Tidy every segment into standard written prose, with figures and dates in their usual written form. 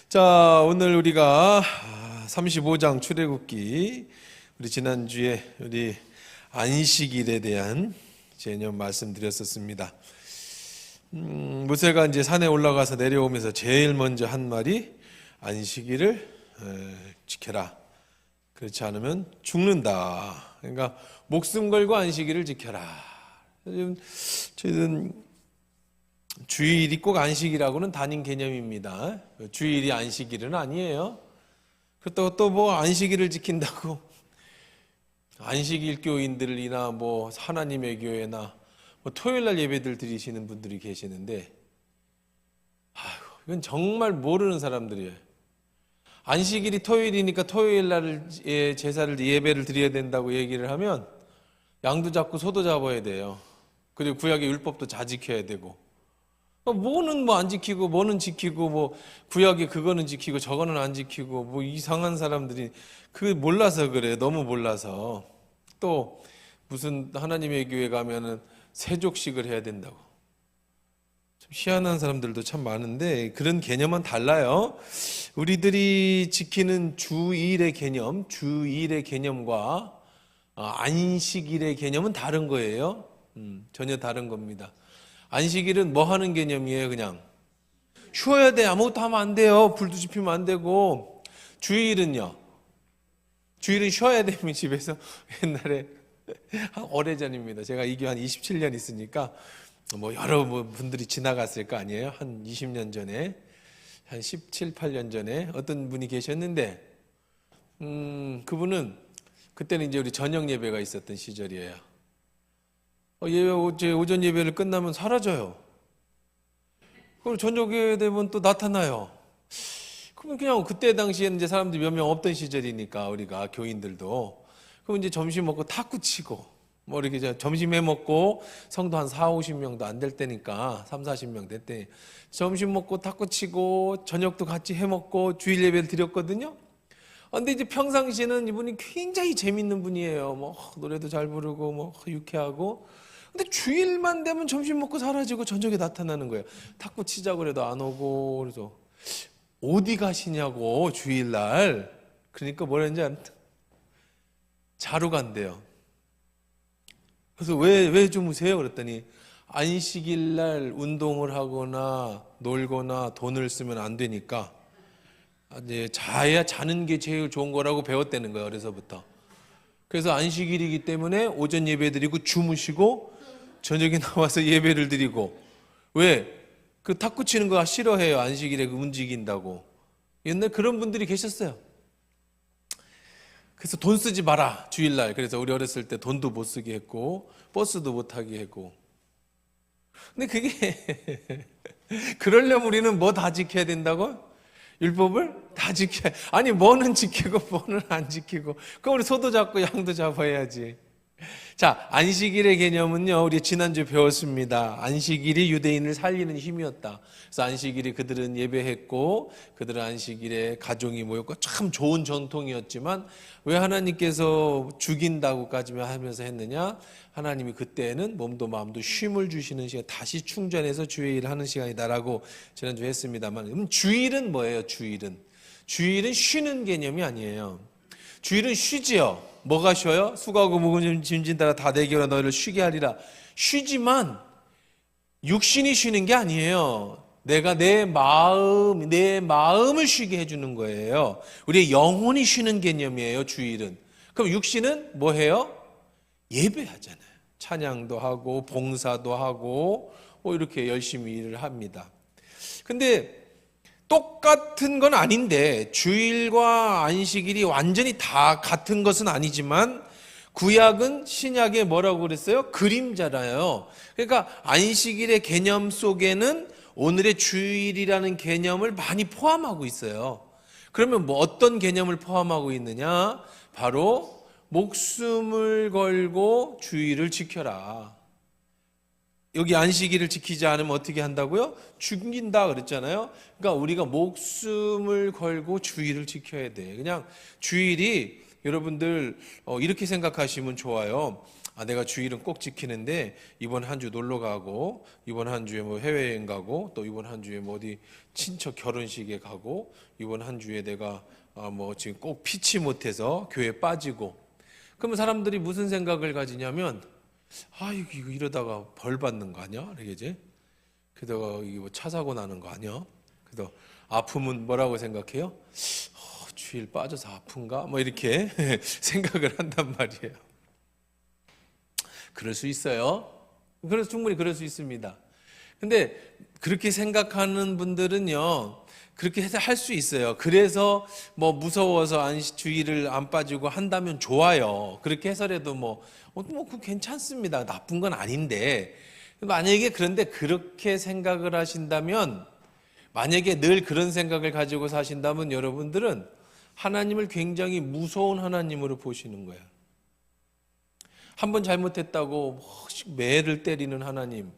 자, 오늘 우리가 35장 출애굽기, 우리 지난주에 우리 안식일에 대한 개념 말씀드렸었습니다. 모세가 이제 산에 올라가서 내려오면서 제일 먼저 한 말이 안식일을 지켜라. 그렇지 않으면 죽는다. 그러니까 목숨 걸고 안식일을 지켜라. 저희는 주일이 꼭 안식이라고는 단임 개념입니다. 주일이 안식일은 아니에요. 그렇다고 또 뭐 안식일을 지킨다고 안식일 교인들이나 뭐 하나님의 교회나 뭐 토요일날 예배들 드리시는 분들이 계시는데, 이건 정말 모르는 사람들이에요. 안식일이 토요일이니까 토요일날 제사를 예배를 드려야 된다고 얘기를 하면 양도 잡고 소도 잡아야 돼요. 그리고 구약의 율법도 다 지켜야 되고, 뭐는 뭐 안 지키고 뭐는 지키고, 뭐 구약에 그거는 지키고 저거는 안 지키고, 뭐 이상한 사람들이 그게 몰라서 그래요. 너무 몰라서. 또 무슨 하나님의 교회 가면은 세족식을 해야 된다고. 좀 희한한 사람들도 참 많은데 그런 개념은 달라요. 우리들이 지키는 주일의 개념, 주일의 개념과 안식일의 개념은 다른 거예요. 전혀 다른 겁니다. 안식일은 뭐 하는 개념이에요? 그냥 쉬어야 돼. 아무것도 하면 안 돼요. 불도 지피면 안 되고. 주일은요, 주일은 쉬어야 되면 집에서 옛날에 오래전입니다. 제가 이 교회 한 27년 있으니까 뭐 여러 분들이 지나갔을 거 아니에요. 한 20년 전에, 한 17, 8년 전에 어떤 분이 계셨는데, 그분은 그때는 이제 우리 저녁 예배가 있었던 시절이에요. 오전 예배를 끝나면 사라져요. 그럼 저녁에 되면 또 나타나요. 그럼 그냥 그때 당시에는 이제 사람들이 몇 명 없던 시절이니까 우리가 교인들도, 그럼 이제 점심 먹고 탁구 치고 뭐 이렇게 점심 해 먹고, 성도 한 4, 50명도 안 될 때니까 3, 40명 될 때 점심 먹고 탁구 치고 저녁도 같이 해 먹고 주일 예배를 드렸거든요. 근데 이제 평상시에는 이분이 굉장히 재밌는 분이에요. 뭐 노래도 잘 부르고 뭐 유쾌하고. 근데 주일만 되면 점심 먹고 사라지고 저녁에 나타나는 거예요. 탁구 치자고 그래도 안 오고. 그래서 어디 가시냐고, 주일날. 그러니까 뭐랬는지 자러 간대요. 그래서 왜 주무세요? 그랬더니 안식일날 운동을 하거나 놀거나 돈을 쓰면 안 되니까 이제 자는 게 제일 좋은 거라고 배웠다는 거예요, 어려서부터. 그래서 안식일이기 때문에 오전 예배 드리고 주무시고 저녁에 나와서 예배를 드리고. 왜? 그 탁구 치는 거 싫어해요. 안식일에 움직인다고. 옛날 그런 분들이 계셨어요. 그래서 돈 쓰지 마라, 주일날. 그래서 우리 어렸을 때 돈도 못 쓰게 했고 버스도 못 타게 했고. 근데 그게 그러려면 우리는 뭐 다 지켜야 된다고? 율법을 다 지켜야. 아니 뭐는 지키고 뭐는 안 지키고. 그럼 우리 소도 잡고 양도 잡아야지. 자, 안식일의 개념은요, 우리 지난주에 배웠습니다. 안식일이 유대인을 살리는 힘이었다. 그래서 안식일이 그들은 예배했고 그들은 안식일에 가족이 모였고 참 좋은 전통이었지만, 왜 하나님께서 죽인다고까지만 하면서 했느냐? 하나님이 그때는 몸도 마음도 쉼을 주시는 시간, 다시 충전해서 주의 일을 하는 시간이다라고 지난주에 했습니다만, 그럼 주일은 뭐예요? 주일은 쉬는 개념이 아니에요. 주일은 쉬지요. 뭐가 쉬어요? 수고하고 무거운 짐진 따라 다 내게로 너희를 쉬게 하리라. 쉬지만 육신이 쉬는 게 아니에요. 내가 내 마음을 쉬게 해주는 거예요. 우리의 영혼이 쉬는 개념이에요, 주일은. 그럼 육신은 뭐 해요? 예배하잖아요. 찬양도 하고 봉사도 하고 뭐 이렇게 열심히 일을 합니다. 근데 똑같은 건 아닌데, 주일과 안식일이 완전히 다 같은 것은 아니지만, 구약은 신약에 뭐라고 그랬어요? 그림자라요. 그러니까 안식일의 개념 속에는 오늘의 주일이라는 개념을 많이 포함하고 있어요. 그러면 뭐 어떤 개념을 포함하고 있느냐? 바로 목숨을 걸고 주일을 지켜라. 여기 안식일을 지키지 않으면 어떻게 한다고요? 죽인다 그랬잖아요. 그러니까 우리가 목숨을 걸고 주일을 지켜야 돼. 그냥 주일이, 여러분들 이렇게 생각하시면 좋아요. 내가 주일은 꼭 지키는데 이번 한 주 놀러 가고, 이번 한 주에 뭐 해외여행 가고, 또 이번 한 주에 뭐 어디 친척 결혼식에 가고, 이번 한 주에 내가 뭐 지금 꼭 피치 못해서 교회 빠지고. 그러면 사람들이 무슨 생각을 가지냐면, 이거 이러다가 벌 받는 거 아니야? 이러겠지? 그러다가 이거 뭐 차 사고 나는 거 아니야? 그래서 아픔은 뭐라고 생각해요? 주일 빠져서 아픈가? 뭐 이렇게 생각을 한단 말이에요. 그럴 수 있어요. 그래서 충분히 그럴 수 있습니다. 근데 그렇게 생각하는 분들은요, 그렇게 해서 할 수 있어요. 그래서 뭐 무서워서 주일을 안 빠지고 한다면 좋아요. 그렇게 해서라도 그거 괜찮습니다. 나쁜 건 아닌데. 만약에 그런데 그렇게 생각을 하신다면, 만약에 늘 그런 생각을 가지고 사신다면 여러분들은 하나님을 굉장히 무서운 하나님으로 보시는 거예요. 한 번 잘못했다고 매를 때리는 하나님,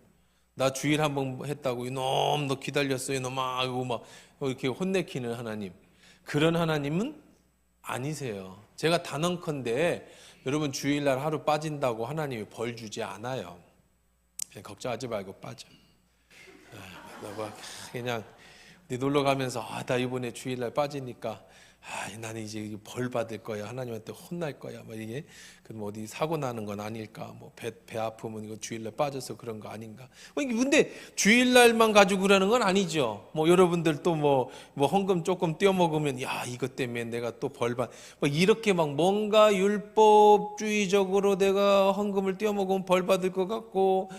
나 주일 한 번 했다고 이놈 너 기다렸어요 이놈 하고 막 이렇게 혼내키는 하나님, 그런 하나님은 아니세요. 제가 단언컨대 여러분 주일날 하루 빠진다고 하나님이 벌 주지 않아요. 걱정하지 말고 빠져. 그냥 놀러 가면서 나 이번에 주일날 빠지니까 나는 이제 벌 받을 거야. 하나님한테 혼날 거야. 이게 그럼 어디 사고 나는 건 아닐까? 배 아프면 이거 주일날 빠져서 그런 거 아닌가? 근데 주일날만 가지고 그러는 건 아니죠. 여러분들 또 헌금 조금 떼어 먹으면 이것 때문에 내가 또 벌 받. 이렇게 뭔가 율법주의적으로 내가 헌금을 떼어 먹으면 벌 받을 것 같고,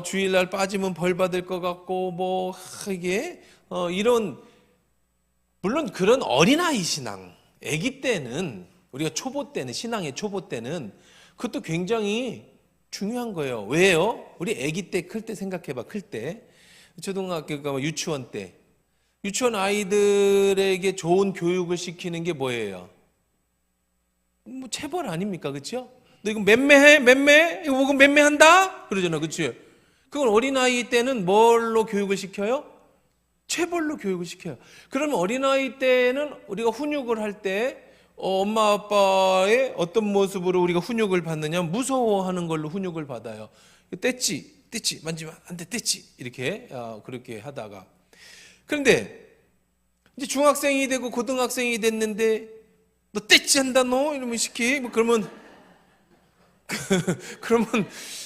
주일날 빠지면 벌 받을 것 같고, 이게 이런. 물론 그런 어린아이 신앙, 아기 때는, 우리가 초보 때는, 신앙의 초보 때는 그것도 굉장히 중요한 거예요. 왜요? 우리 아기 때, 클 때 생각해봐. 클 때, 초등학교가 유치원 때, 유치원 아이들에게 좋은 교육을 시키는 게 뭐예요? 체벌 아닙니까? 그렇죠? 너 이거 맴매해? 맴매? 이거 보고 맴매한다? 그러잖아. 그렇지? 그건 어린아이 때는 뭘로 교육을 시켜요? 체벌로 교육을 시켜요. 그러면 어린아이 때는 우리가 훈육을 할 때 엄마 아빠의 어떤 모습으로 우리가 훈육을 받느냐, 무서워하는 걸로 훈육을 받아요. 떼찌 만지면 안 돼, 떼찌 이렇게 그렇게 하다가, 그런데 이제 중학생이 되고 고등학생이 됐는데 너 떼찌 한다 너 이러면 그러면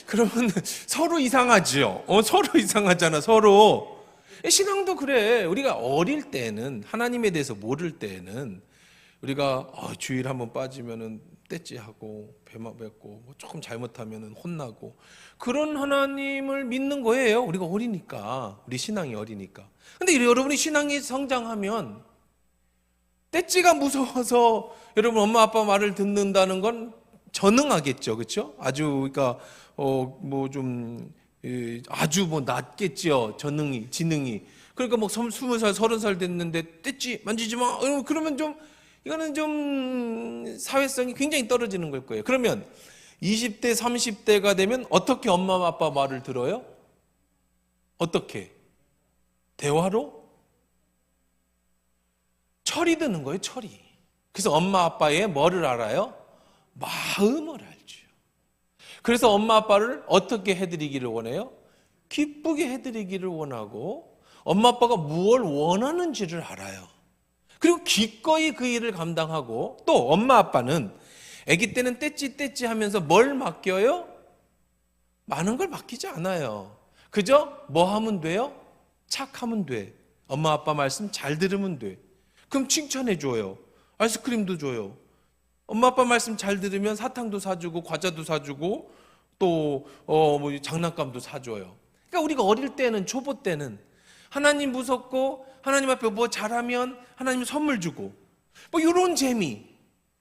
그러면 서로 이상하죠. 서로 이상하잖아. 서로. 신앙도 그래. 우리가 어릴 때는, 하나님에 대해서 모를 때는 우리가 주일 한번 빠지면은 떼찌하고 배만 뱉고 조금 잘못하면은 혼나고, 그런 하나님을 믿는 거예요. 우리가 어리니까, 우리 신앙이 어리니까. 근데 여러분이 신앙이 성장하면 떼찌가 무서워서 여러분 엄마 아빠 말을 듣는다는 건 전능하겠죠, 그렇죠? 아주 그러니까 아주 낮겠죠, 지능이. 그러니까 20살, 30살 됐는데 떼찌 만지지 마. 그러면 이거는 좀 사회성이 굉장히 떨어지는 걸 거예요. 그러면 20대, 30대가 되면 어떻게 엄마 아빠 말을 들어요? 어떻게? 대화로? 철이 드는 거예요, 철이. 그래서 엄마 아빠의 뭐를 알아요? 마음을 알죠. 그래서 엄마 아빠를 어떻게 해드리기를 원해요? 기쁘게 해드리기를 원하고, 엄마 아빠가 무엇을 원하는지를 알아요. 그리고 기꺼이 그 일을 감당하고, 또 엄마 아빠는 아기 때는 떼찌 하면서 뭘 맡겨요? 많은 걸 맡기지 않아요. 그저 뭐 하면 돼요? 착하면 돼. 엄마 아빠 말씀 잘 들으면 돼. 그럼 칭찬해 줘요. 아이스크림도 줘요. 엄마 아빠 말씀 잘 들으면 사탕도 사주고 과자도 사주고 또 장난감도 사줘요. 그러니까 우리가 어릴 때는, 초보 때는 하나님 무섭고 하나님 앞에 뭐 잘하면 하나님 선물 주고 이런 재미.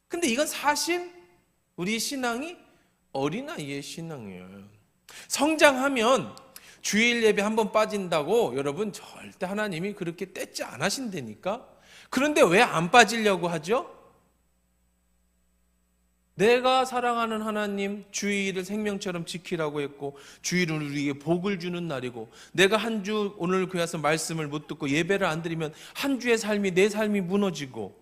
근데 이건 사실 우리 신앙이 어린아이의 신앙이에요. 성장하면 주일 예배 한번 빠진다고 여러분 절대 하나님이 그렇게 떼지 안 하신다니까. 그런데 왜 안 빠지려고 하죠? 내가 사랑하는 하나님, 주일을 생명처럼 지키라고 했고, 주일은 우리에게 복을 주는 날이고, 내가 한 주 오늘 교회 와서 말씀을 못 듣고 예배를 안 드리면 한 주의 삶이, 내 삶이 무너지고,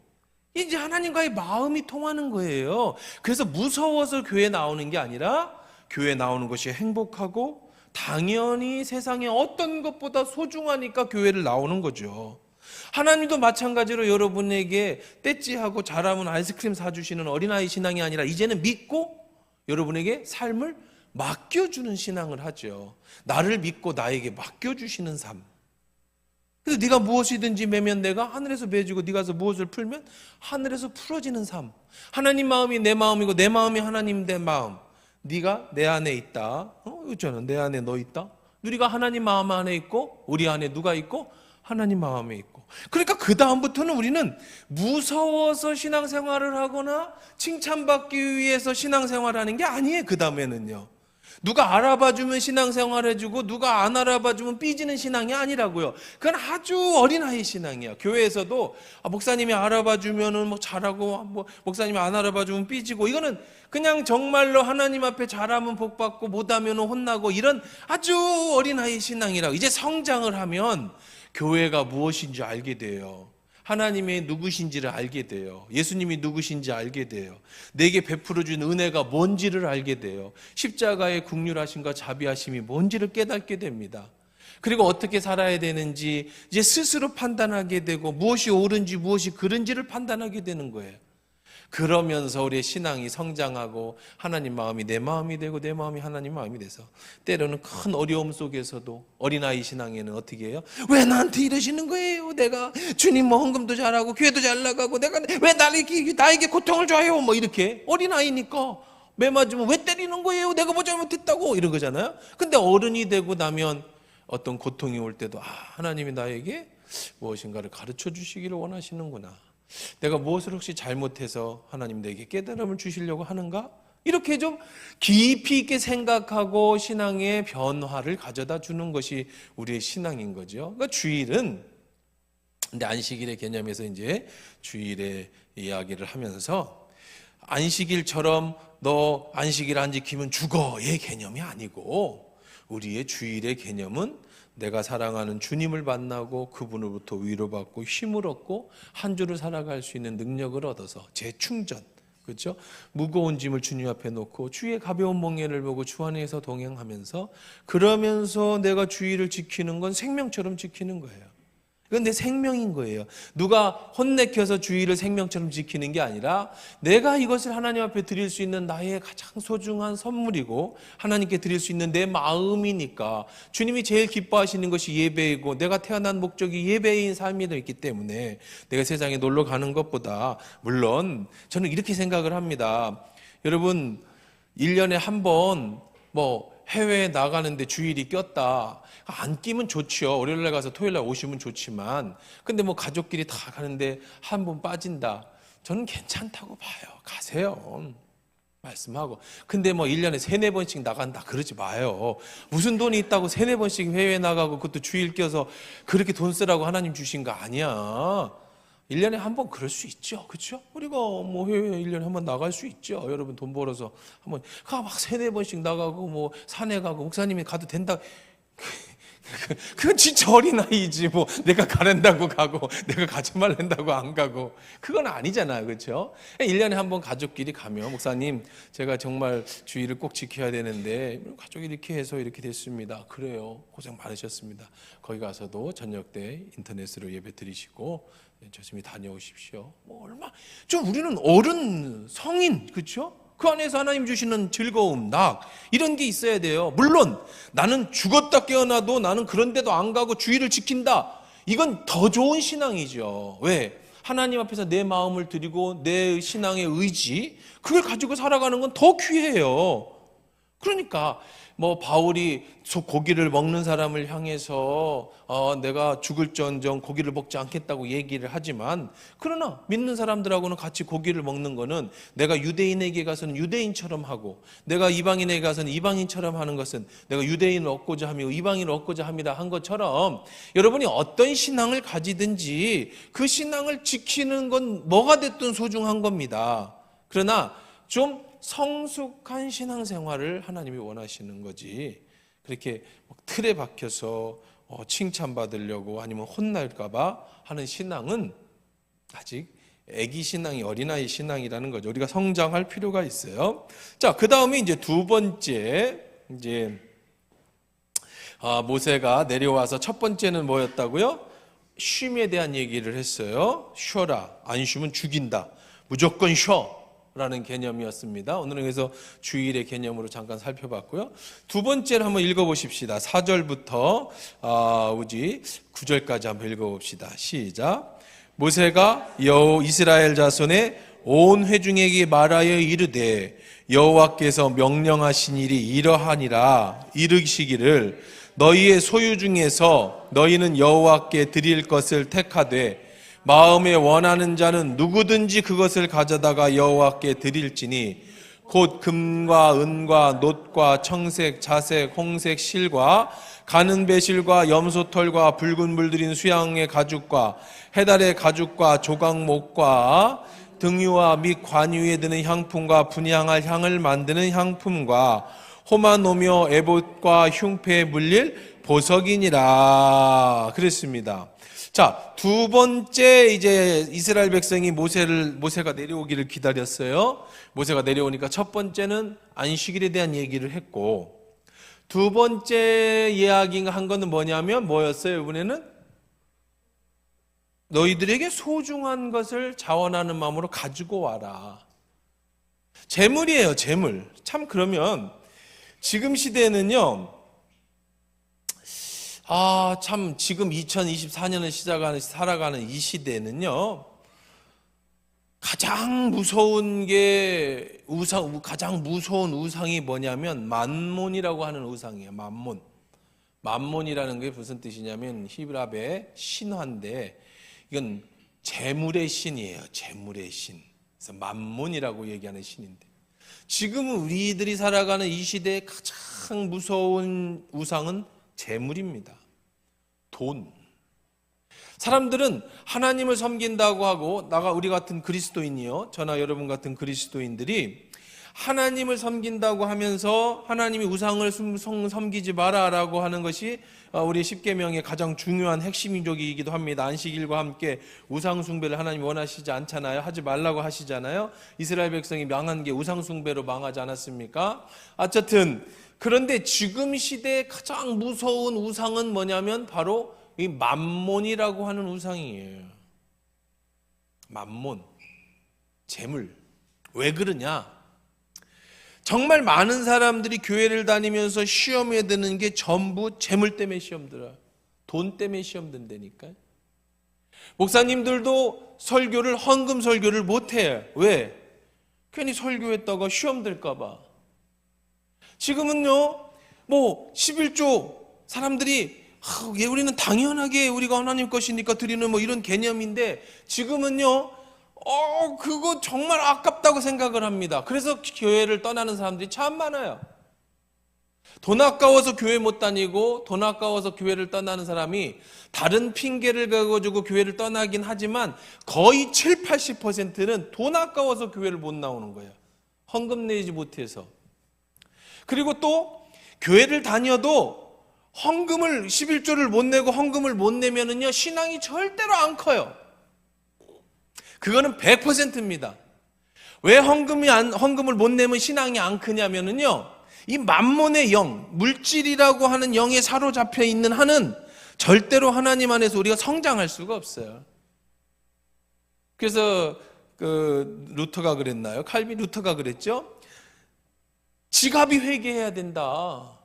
이제 하나님과의 마음이 통하는 거예요. 그래서 무서워서 교회 나오는 게 아니라 교회 나오는 것이 행복하고 당연히 세상에 어떤 것보다 소중하니까 교회를 나오는 거죠. 하나님도 마찬가지로 여러분에게 떼찌하고 잘하면 아이스크림 사주시는 어린아이 신앙이 아니라 이제는 믿고 여러분에게 삶을 맡겨주는 신앙을 하죠. 나를 믿고 나에게 맡겨주시는 삶. 그래서 네가 무엇이든지 매면 내가 하늘에서 매주고 네가 가서 무엇을 풀면 하늘에서 풀어지는 삶. 하나님 마음이 내 마음이고 내 마음이 하나님 내 마음. 네가 내 안에 있다. 있잖아. 내 안에 너 있다. 우리가 하나님 마음 안에 있고 우리 안에 누가 있고 하나님 마음에 있고. 그러니까 그 다음부터는 우리는 무서워서 신앙생활을 하거나 칭찬받기 위해서 신앙생활하는 게 아니에요. 그 다음에는요. 누가 알아봐주면 신앙생활 해주고 누가 안 알아봐주면 삐지는 신앙이 아니라고요. 그건 아주 어린아이 신앙이야. 교회에서도 목사님이 알아봐주면 뭐 잘하고 목사님이 안 알아봐주면 삐지고, 이거는 그냥 정말로 하나님 앞에 잘하면 복받고 못하면 혼나고, 이런 아주 어린아이 신앙이라고. 이제 성장을 하면 교회가 무엇인지 알게 돼요. 하나님의 누구신지를 알게 돼요. 예수님이 누구신지 알게 돼요. 내게 베풀어 준 은혜가 뭔지를 알게 돼요. 십자가의 긍휼하심과 자비하심이 뭔지를 깨닫게 됩니다. 그리고 어떻게 살아야 되는지 이제 스스로 판단하게 되고, 무엇이 옳은지 무엇이 그른지를 판단하게 되는 거예요. 그러면서 우리의 신앙이 성장하고 하나님 마음이 내 마음이 되고 내 마음이 하나님 마음이 돼서, 때로는 큰 어려움 속에서도 어린아이 신앙에는 어떻게 해요? 왜 나한테 이러시는 거예요? 내가 주님 뭐 헌금도 잘하고 교회도 잘 나가고 내가 왜 나에게 고통을 줘요? 뭐 이렇게 어린아이니까 매 맞으면 왜 때리는 거예요? 내가 뭐 잘못했다고 이런 거잖아요. 근데 어른이 되고 나면 어떤 고통이 올 때도 하나님이 나에게 무엇인가를 가르쳐 주시기를 원하시는구나. 내가 무엇을 혹시 잘못해서 하나님 내게 깨달음을 주시려고 하는가? 이렇게 좀 깊이 있게 생각하고 신앙의 변화를 가져다 주는 것이 우리의 신앙인 거죠. 그러니까 주일은, 근데 안식일의 개념에서 이제 주일의 이야기를 하면서 안식일처럼 너 안식일 안 지키면 죽어의 개념이 아니고, 우리의 주일의 개념은 내가 사랑하는 주님을 만나고 그분으로부터 위로받고 힘을 얻고 한 주를 살아갈 수 있는 능력을 얻어서 재충전, 그렇죠? 무거운 짐을 주님 앞에 놓고 주의 가벼운 멍에를 보고 주 안에서 동행하면서, 그러면서 내가 주일을 지키는 건 생명처럼 지키는 거예요. 이건 내 생명인 거예요. 누가 혼내켜서 주일을 생명처럼 지키는 게 아니라 내가 이것을 하나님 앞에 드릴 수 있는 나의 가장 소중한 선물이고 하나님께 드릴 수 있는 내 마음이니까, 주님이 제일 기뻐하시는 것이 예배이고 내가 태어난 목적이 예배인 삶이 있기 때문에 내가 세상에 놀러 가는 것보다, 물론 저는 이렇게 생각을 합니다. 여러분 1년에 한 번 해외에 나가는데 주일이 꼈다. 안 끼면 좋죠. 월요일날 가서 토요일날 오시면 좋지만, 근데 가족끼리 다 가는데 한 번 빠진다. 저는 괜찮다고 봐요. 가세요. 말씀하고. 근데 1년에 3-4번씩 나간다 그러지 마요. 무슨 돈이 있다고 3-4번씩 해외에 나가고 그것도 주일 껴서 그렇게 돈 쓰라고 하나님 주신 거 아니야. 1년에 한 번 그럴 수 있죠. 그렇죠? 우리가 해외 1년에 한 번 나갈 수 있죠. 여러분 돈 벌어서 한번 막 3-4번씩 나가고 산에 가고, 목사님이 가도 된다. 그건 진짜 어린아이지. 내가 가란다고 가고 내가 가지 말란다고 안 가고, 그건 아니잖아요. 그렇죠? 1년에 한 번 가족끼리 가면, 목사님 제가 정말 주의를 꼭 지켜야 되는데 가족이 이렇게 해서 이렇게 됐습니다. 그래요. 고생 많으셨습니다. 거기 가서도 저녁 때 인터넷으로 예배 드리시고 조심히 다녀오십시오. 얼마 좀 우리는 어른 성인, 그렇죠? 그 안에서 하나님 주시는 즐거움, 이런 게 있어야 돼요. 물론 나는 죽었다 깨어나도 나는 그런 데도 안 가고 주의를 지킨다, 이건 더 좋은 신앙이죠. 왜? 하나님 앞에서 내 마음을 드리고 내 신앙의 의지, 그걸 가지고 살아가는 건 더 귀해요. 그러니까 바울이 고기를 먹는 사람을 향해서 내가 죽을지언정 고기를 먹지 않겠다고 얘기를 하지만, 그러나 믿는 사람들하고는 같이 고기를 먹는 거는 내가 유대인에게 가서는 유대인처럼 하고 내가 이방인에게 가서는 이방인처럼 하는 것은 내가 유대인을 얻고자 하며 이방인을 얻고자 합니다 한 것처럼, 여러분이 어떤 신앙을 가지든지 그 신앙을 지키는 건 뭐가 됐든 소중한 겁니다. 그러나 좀 성숙한 신앙생활을 하나님이 원하시는 거지, 그렇게 틀에 박혀서 칭찬받으려고 아니면 혼날까 봐 하는 신앙은 아직 애기 신앙이 어린아이 신앙이라는 거죠. 우리가 성장할 필요가 있어요. 자, 그 다음에 이제 두 번째, 이제, 모세가 내려와서 첫 번째는 뭐였다고요? 쉼에 대한 얘기를 했어요. 쉬어라. 안 쉬면 죽인다. 무조건 쉬어. 라는 개념이었습니다. 오늘은 그래서 주일의 개념으로 잠깐 살펴봤고요. 두 번째를 한번 읽어보십시다. 4절부터 9절까지 한번 읽어봅시다. 시작. 모세가 이스라엘 자손의 온 회중에게 말하여 이르되 여호와께서 명령하신 일이 이러하니라. 이르시기를 너희의 소유 중에서 너희는 여호와께 드릴 것을 택하되 마음에 원하는 자는 누구든지 그것을 가져다가 여호와께 드릴지니 곧 금과 은과 놋과 청색, 자색, 홍색 실과 가는 배실과 염소털과 붉은 물들인 수양의 가죽과 해달의 가죽과 조각목과 등유와 및 관유에 드는 향품과 분향할 향을 만드는 향품과 호마노며 에봇과 흉패에 물릴 보석이니라. 그랬습니다. 자, 두 번째 이제 이스라엘 백성이 모세가 내려오기를 기다렸어요. 모세가 내려오니까 첫 번째는 안식일에 대한 얘기를 했고, 두 번째 이야기가 한 거는 뭐냐면 뭐였어요? 이번에는 너희들에게 소중한 것을 자원하는 마음으로 가지고 와라. 재물이에요, 재물. 참 그러면 지금 시대에는요, 참 지금 2024년을 살아가는 이 시대에는요, 가장 무서운 가장 무서운 우상이 뭐냐면 만몬이라고 하는 우상이에요. 만몬. 만몬이라는 게 무슨 뜻이냐면 히브라의 신화인데 이건 재물의 신이에요. 재물의 신. 그래서 만몬이라고 얘기하는 신인데 지금 우리들이 살아가는 이 시대의 가장 무서운 우상은 재물입니다. 돈. 사람들은 하나님을 섬긴다고 하고 우리 같은 그리스도인이요, 저나 여러분 같은 그리스도인들이 하나님을 섬긴다고 하면서 하나님이 우상을 섬기지 마라라고 하는 것이 우리 십계명의 가장 중요한 핵심이기도 합니다. 안식일과 함께 우상 숭배를 하나님이 원하시지 않잖아요. 하지 말라고 하시잖아요. 이스라엘 백성이 망한 게 우상 숭배로 망하지 않았습니까? 어쨌든 그런데 지금 시대의 가장 무서운 우상은 뭐냐면 바로 이 만몬이라고 하는 우상이에요. 만몬, 재물. 왜 그러냐? 정말 많은 사람들이 교회를 다니면서 시험에 드는 게 전부 재물 때문에 시험 들어요. 돈 때문에 시험 든다니까요. 목사님들도 헌금 설교를 못해요. 왜? 괜히 설교했다가 시험 들까 봐. 지금은요, 11조 사람들이 우리는 당연하게 우리가 하나님 것이니까 드리는 이런 개념인데 지금은요, 그거 정말 아깝다고 생각을 합니다. 그래서 교회를 떠나는 사람들이 참 많아요. 돈 아까워서 교회 못 다니고 돈 아까워서 교회를 떠나는 사람이 다른 핑계를 가지고 교회를 떠나긴 하지만 거의 70-80%는 돈 아까워서 교회를 못 나오는 거예요. 헌금 내지 못해서. 그리고 또 교회를 다녀도 헌금을 11조를 못 내고 헌금을 못 내면은요, 신앙이 절대로 안 커요. 그거는 100%입니다. 왜 헌금을 못 내면 신앙이 안 크냐면은요, 이 만몬의 영, 물질이라고 하는 영에 사로잡혀 있는 한은 절대로 하나님 안에서 우리가 성장할 수가 없어요. 그래서 루터가 그랬나요? 칼빈 루터가 그랬죠? 지갑이 회개해야 된다.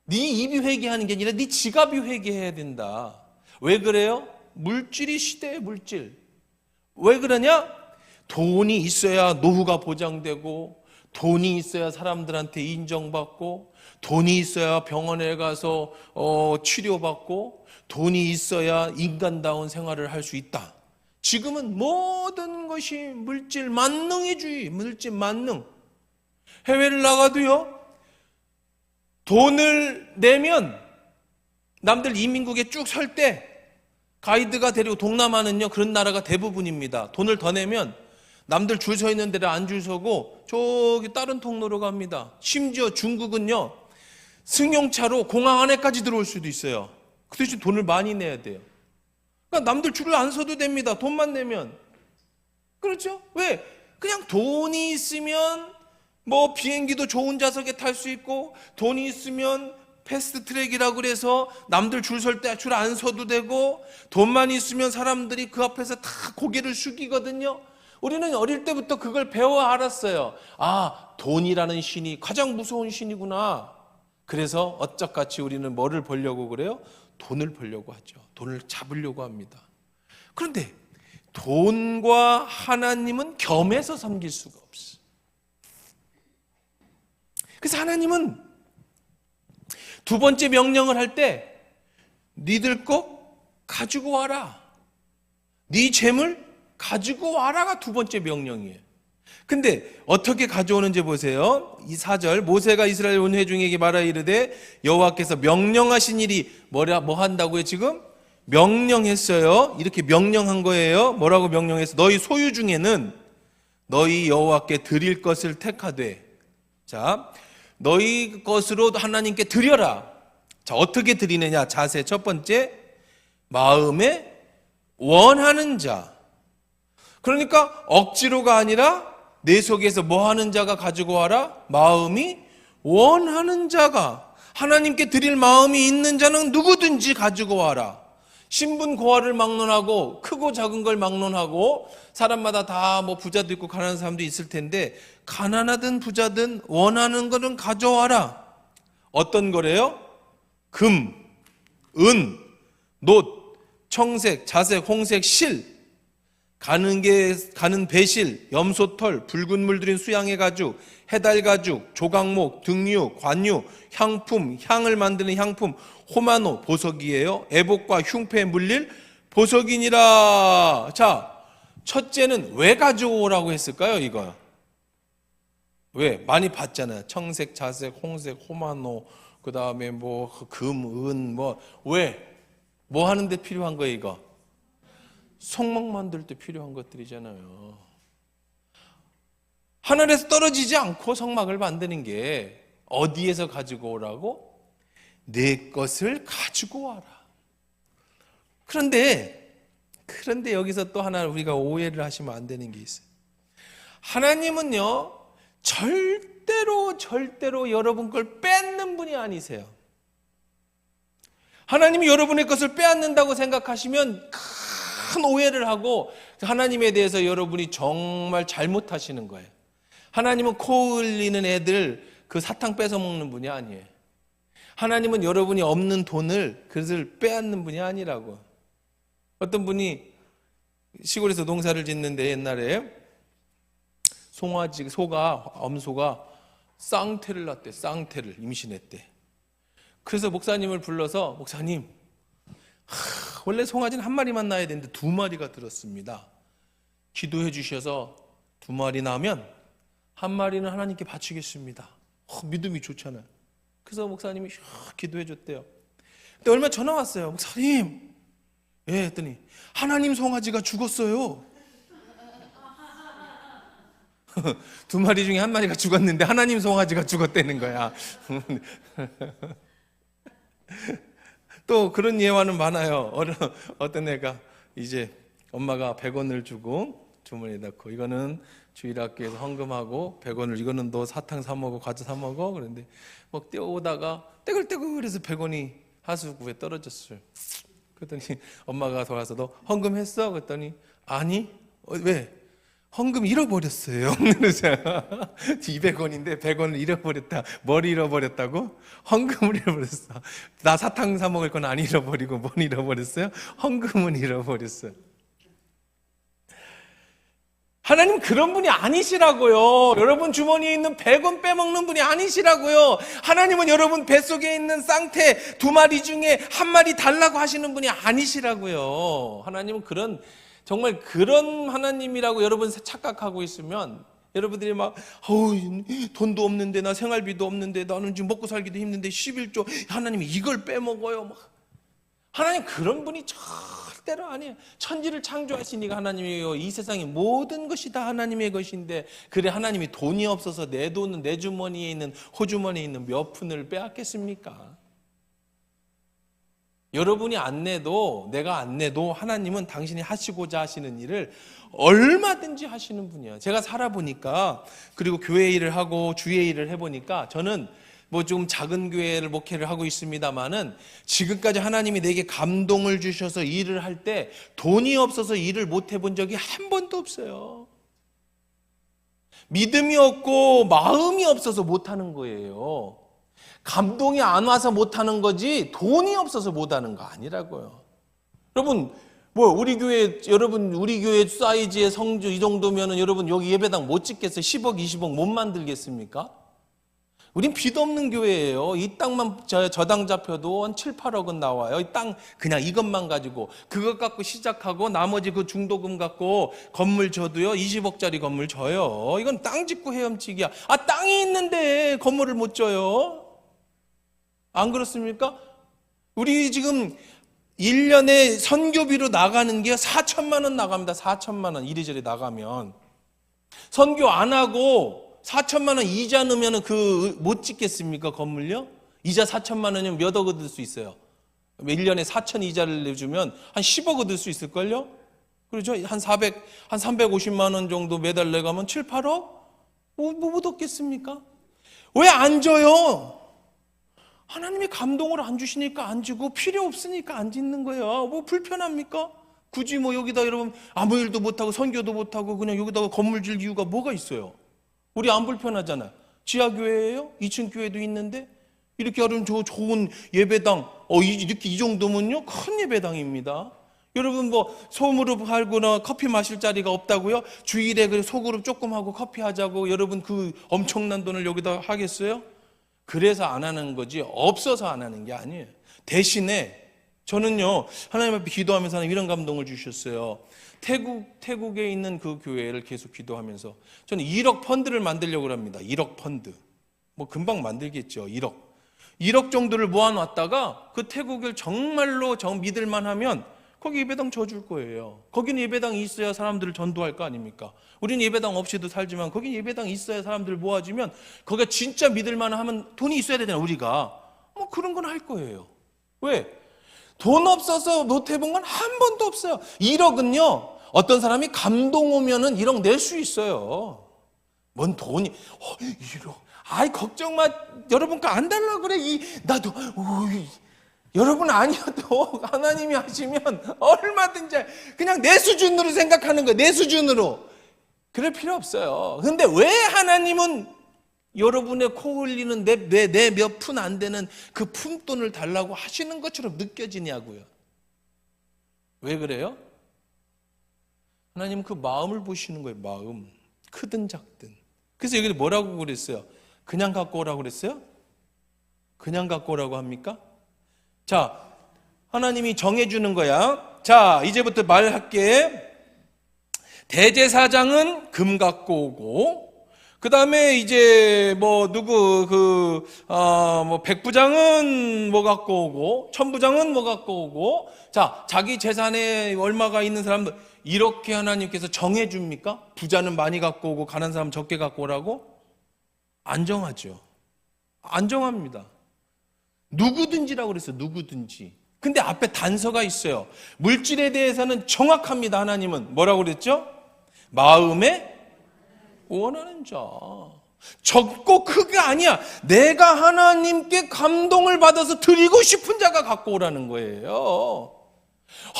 네 입이 회개하는 게 아니라 네 지갑이 회개해야 된다. 왜 그래요? 물질이 시대의 물질. 왜 그러냐? 돈이 있어야 노후가 보장되고, 돈이 있어야 사람들한테 인정받고, 돈이 있어야 병원에 가서 치료받고, 돈이 있어야 인간다운 생활을 할 수 있다. 지금은 모든 것이 물질 만능이주의, 물질 만능. 해외를 나가도요, 돈을 내면 남들 이민국에 쭉 설 때 가이드가 데리고, 동남아는요 그런 나라가 대부분입니다. 돈을 더 내면 남들 줄 서 있는 데를 안 줄 서고 저기 다른 통로로 갑니다. 심지어 중국은요 승용차로 공항 안에까지 들어올 수도 있어요. 그 대신 돈을 많이 내야 돼요. 그러니까 남들 줄을 안 서도 됩니다. 돈만 내면. 그렇죠? 왜? 그냥 돈이 있으면 뭐 비행기도 좋은 좌석에 탈 수 있고, 돈이 있으면 패스트 트랙이라고 그래서 남들 줄 설 때 줄 안 서도 되고, 돈만 있으면 사람들이 그 앞에서 다 고개를 숙이거든요. 우리는 어릴 때부터 그걸 배워 알았어요. 아, 돈이라는 신이 가장 무서운 신이구나. 그래서 어쩌같이 우리는 뭐를 벌려고 그래요? 돈을 벌려고 하죠. 돈을 잡으려고 합니다. 그런데 돈과 하나님은 겸해서 섬길 수가 없어. 그래서 하나님은 두 번째 명령을 할 때 니들 거 가지고 와라. 네 재물 가지고 와라가 두 번째 명령이에요. 근데 어떻게 가져오는지 보세요. 이 4절, 모세가 이스라엘 온 회중에게 말하 이르되 여호와께서 명령하신 일이 뭐 한다고요 지금? 명령했어요. 이렇게 명령한 거예요. 뭐라고 명령했어? 너희 소유 중에는 너희 여호와께 드릴 것을 택하되, 자, 너희 것으로 하나님께 드려라. 자, 어떻게 드리느냐? 자세 첫 번째, 마음에 원하는 자. 그러니까 억지로가 아니라 내 속에서 뭐 하는 자가 가지고 와라? 마음이 원하는 자가, 하나님께 드릴 마음이 있는 자는 누구든지 가지고 와라. 신분 고하를 막론하고 크고 작은 걸 막론하고 사람마다 다 뭐 부자도 있고 가난한 사람도 있을 텐데, 가난하든 부자든 원하는 거는 가져와라. 어떤 거래요? 금, 은, 놋, 청색, 자색, 홍색, 실, 가는 배실, 염소털, 붉은 물들인 수양의 가죽, 해달 가죽, 조각목, 등류, 관유, 향품, 향을 만드는 향품, 호마노, 보석이에요. 애복과 흉패에 물릴 보석이니라. 자, 첫째는 왜 가져오라고 했을까요, 이거? 왜? 많이 봤잖아요. 청색, 자색, 홍색, 호마노, 그 다음에 뭐 금, 은, 뭐 왜? 뭐 하는데 필요한 거예요, 이거? 성막 만들 때 필요한 것들이잖아요. 하늘에서 떨어지지 않고 성막을 만드는 게 어디에서 가지고 오라고? 내 것을 가지고 와라. 그런데 여기서 또 하나 우리가 오해를 하시면 안 되는 게 있어요. 하나님은요, 절대로 여러분 걸 뺏는 분이 아니세요. 하나님이 여러분의 것을 빼앗는다고 생각하시면 큰 오해를 하고 하나님에 대해서 여러분이 정말 잘못하시는 거예요. 하나님은 코 흘리는 애들 그 사탕 뺏어 먹는 분이 아니에요. 하나님은 여러분이 없는 돈을 그것을 빼앗는 분이 아니라고. 어떤 분이 시골에서 농사를 짓는데 옛날에 엄소가 쌍태를 낳대. 쌍태를 임신했대. 그래서 목사님을 불러서, 목사님, 원래 송아지는 한 마리만 낳아야 되는데 두 마리가 들었습니다. 기도해 주셔서 두 마리 낳으면 한 마리는 하나님께 바치겠습니다. 믿음이 좋잖아요. 그래서 목사님이 기도해 줬대요. 근데 얼마 전화 왔어요. 목사님, 예, 했더니 하나님 송아지가 죽었어요. 두 마리 중에 한 마리가 죽었는데 하나님 송아지가 죽었다는 거야. 또 그런 예화는 많아요. 어떤 애가 이제 엄마가 100원을 주고 주머니에 넣고, 이거는 주일학교에서 헌금하고 100원을, 이거는 너 사탕 사 먹어, 과자 사 먹어. 그런데 막 뛰어오다가 떼글떼글해서 100원이 하수구에 떨어졌어요. 그랬더니 엄마가 돌아서 너 헌금했어? 그랬더니 아니. 왜? 헌금 잃어버렸어요. 그래서 200원인데 100원을 잃어버렸다. 뭘 잃어버렸다고? 헌금을 잃어버렸어. 나 사탕 사 먹을 건 안 잃어버리고 뭘 잃어버렸어요? 헌금은 잃어버렸어요. 하나님 그런 분이 아니시라고요. 여러분 주머니에 있는 100원 빼먹는 분이 아니시라고요. 하나님은 여러분 뱃속에 있는 쌍태 두 마리 중에 한 마리 달라고 하시는 분이 아니시라고요. 하나님은 정말 그런 하나님이라고 여러분 착각하고 있으면 여러분들이 막 돈도 없는데, 나 생활비도 없는데, 나는 지금 먹고 살기도 힘든데 11조 하나님이 이걸 빼먹어요. 막. 하나님 그런 분이 절대로 아니에요. 천지를 창조하시니까 하나님이요, 이 세상의 모든 것이 다 하나님의 것인데, 그래 하나님이 돈이 없어서 내 돈은 내 주머니에 있는 호주머니에 있는 몇 푼을 빼앗겠습니까? 여러분이 안 내도 내가 안 내도 하나님은 당신이 하시고자 하시는 일을 얼마든지 하시는 분이야. 제가 살아보니까, 그리고 교회 일을 하고 주의 일을 해보니까, 저는 뭐 좀 작은 교회를 목회를 하고 있습니다만은 지금까지 하나님이 내게 감동을 주셔서 일을 할 때 돈이 없어서 일을 못 해본 적이 한 번도 없어요. 믿음이 없고 마음이 없어서 못하는 거예요. 감동이 안 와서 못하는 거지 돈이 없어서 못하는 거 아니라고요. 여러분, 우리 교회 사이즈의 성주 이 정도면은 여러분 여기 예배당 못 짓겠어요? 10억, 20억 못 만들겠습니까? 우린 빚 없는 교회예요. 이 땅만 저당 잡혀도 한 7, 8억은 나와요. 이 땅 그냥 이것만 가지고, 그것 갖고 시작하고 나머지 그 중도금 갖고 건물 줘도요 20억짜리 건물 줘요. 이건 땅 짓고 헤엄치기야. 땅이 있는데 건물을 못 줘요. 안 그렇습니까? 우리 지금 1년에 선교비로 나가는 게 4천만 원 나갑니다. 4천만 원 이리저리 나가면. 선교 안 하고 4천만 원 이자 넣으면 못 짓겠습니까? 건물요? 이자 4천만 원이면 몇 억 얻을 수 있어요? 1년에 4천 이자를 내주면 한 10억 얻을 수 있을걸요? 그렇죠? 한 350만 원 정도 매달 내가면 7, 8억? 못 얻겠습니까? 왜 안 줘요? 하나님이 감동을 안 주시니까 안 주고, 필요 없으니까 안 짓는 거예요. 뭐 불편합니까? 굳이 여기다 여러분 아무 일도 못하고 선교도 못하고 그냥 여기다가 건물 질 이유가 뭐가 있어요? 우리 안 불편하잖아요. 지하교회예요? 2층 교회도 있는데 이렇게 여러분 좋은 예배당 이렇게 이 정도면요 큰 예배당입니다. 여러분 소무릎 하거나 커피 마실 자리가 없다고요? 주일에 소그룹 조금 하고 커피 하자고 여러분 그 엄청난 돈을 여기다 하겠어요? 그래서 안 하는 거지 없어서 안 하는 게 아니에요. 대신에 저는요 하나님 앞에 기도하면서 하나님 이런 감동을 주셨어요. 태국에 있는 그 교회를 계속 기도하면서 저는 1억 펀드를 만들려고 합니다. 1억 펀드. 금방 만들겠죠. 1억 정도를 모아놨다가 그 태국을 정말로 믿을만 하면 거기 예배당 줘줄 거예요. 거기는 예배당이 있어야 사람들을 전도할 거 아닙니까? 우리는 예배당 없이도 살지만 거기는 예배당이 있어야 사람들 모아지면 거기가 진짜 믿을만 하면 돈이 있어야 되잖아요. 우리가. 그런 건 할 거예요. 왜? 돈 없어서 못 해본 건 한 번도 없어요. 1억은요 어떤 사람이 감동 오면은 1억 낼 수 있어요. 뭔 돈이 1억. 걱정 마. 여러분 거 안 달라 그래. 나도 여러분 아니어도 하나님이 하시면 얼마든지 그냥 내 수준으로 생각하는 거예요. 내 수준으로. 그럴 필요 없어요. 근데 왜 하나님은 여러분의 코 흘리는 내 몇 푼 안 되는 그 푼돈을 달라고 하시는 것처럼 느껴지냐고요. 왜 그래요? 하나님 그 마음을 보시는 거예요. 마음. 크든 작든. 그래서 여기 뭐라고 그랬어요? 그냥 갖고 오라고 그랬어요? 그냥 갖고 오라고 합니까? 자, 하나님이 정해주는 거야. 자, 이제부터 말할게. 대제사장은 금 갖고 오고, 그 다음에 이제 백부장은 뭐 갖고 오고, 천부장은 뭐 갖고 오고, 자, 자기 재산에 얼마가 있는 사람들, 이렇게 하나님께서 정해줍니까? 부자는 많이 갖고 오고, 가난한 사람 적게 갖고 오라고? 안 정하죠. 안 정합니다. 누구든지라고 그랬어요. 누구든지. 근데 앞에 단서가 있어요. 물질에 대해서는 정확합니다. 하나님은 뭐라고 그랬죠? 마음에 원하는 자. 적고 크가 아니야. 내가 하나님께 감동을 받아서 드리고 싶은 자가 갖고 오라는 거예요.